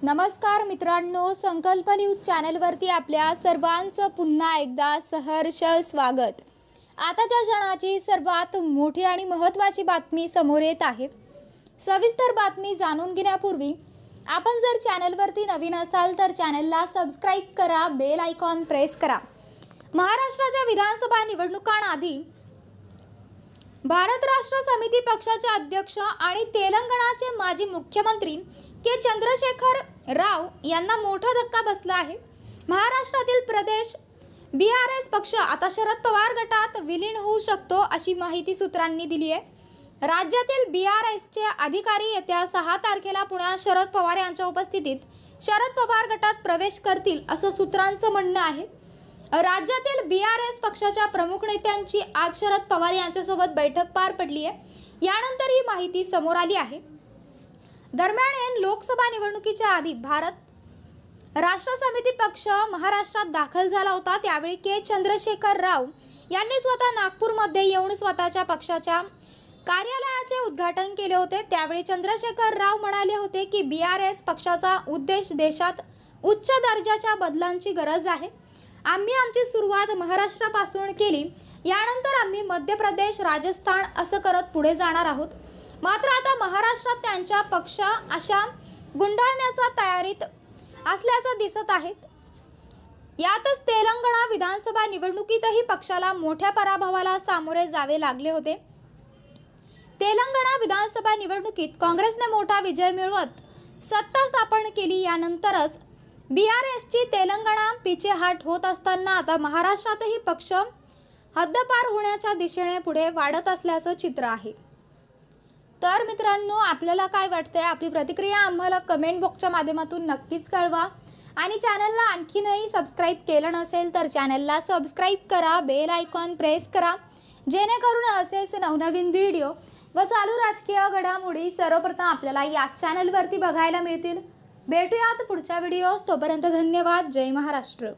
नमस्कार मित्रांनो, संकल्प न्यूज चॅनलवरती आपल्या सर्वांचं पुन्हा एकदा सहर्ष स्वागत। आताच्या क्षणाची सर्वात मोठी आणि महत्त्वाची बातमी समोर येत आहे। सविस्तर बातमी जाणून घेण्यापूर्वी आपण जर चॅनलवरती नवीन असाल तर चॅनलला सबस्क्राइब करा, बेल आयकॉन प्रेस करा। महाराष्ट्राच्या विधानसभा निवडणुकांआधी भारत राष्ट्र समिती पक्षाचे अध्यक्ष आणि तेलंगणाचे माजी मुख्यमंत्री के चंद्रशेखर राव यांना मोठा धक्का बसला आहे। महाराष्ट्रातील प्रदेश बीआरएस पक्ष आता शरद पवार गटात विलीन होऊ शकतो अशी माहिती सूत्रांनी दिली आहे। राज्यातील बीआरएसचे अधिकारी येत्या 6 तारखेला पुण्यात शरद पवार यांच्या उपस्थितीत शरद पवार गटात प्रवेश करतील असं सूत्रांचं म्हणणं आहे। राज्यातील बीआरएस पक्षाच्या प्रमुख नेत्यांची आज शरद पवार यांच्यासोबत बैठक पार पडली आहे। यानंतर ही माहिती समोर आली आहे। दरम्यान लोकसभा निवडणुकीच्या आधी भारत राष्ट्र समिती पक्ष महाराष्ट्रात दाखल झाला होता। त्यावेळी के चंद्रशेखर राव यांनी स्वतः नागपूरमध्ये येऊन स्वतःच्या पक्षाच्या कार्यालयाचे उद्घाटन केले होते। त्यावेळी चंद्रशेखर राव म्हणाले होते की बीआरएस पक्षाचा उद्देश देशात उच्च दर्जाच्या बदलांची गरज आहे। आम्ही आमची सुरुवात महाराष्ट्रापासून केली, यानंतर आम्ही मध्य प्रदेश, राजस्थान असं करत पुढे जाणार आहोत। मात्र आता महाराष्ट्रात त्यांच्या पक्ष अशा गुंडाळण्याच्या तयारीत असल्याचं दिसत आहे। यातच तेलंगणा विधानसभा निवडणुकीतही पक्षाला मोठ्या पराभवाला सामोरे जावे लागले होते। तेलंगणा विधानसभा निवडणुकीत काँग्रेसने मोठा विजय मिळवत सत्ता स्थापन केली। यानंतरच बीआरएसची तेलंगणा पिछेहाट होत असताना आता महाराष्ट्रातही पक्ष हद्दपार होण्याच्या दिशेने पुढे वाढत असल्याचं चित्र आहे। तर मित्रांनो, आपल्याला काय वाटतंय? आपली प्रतिक्रिया आम्हाला कमेंट बॉक्सच्या माध्यमातून नक्कीच कळवा आणि चॅनलला आणखीनही सबस्क्राइब केलं नसेल तर चॅनलला सबस्क्राइब करा, बेल आयकॉन प्रेस करा, जेणेकरून असेच नवनवीन व्हिडिओ व चालू राजकीय घडामोडी सर्वप्रथम आपल्याला या चॅनलवरती बघायला मिळतील। भेटूयात पुढच्या व्हिडिओस, तोपर्यंत धन्यवाद। जय महाराष्ट्र।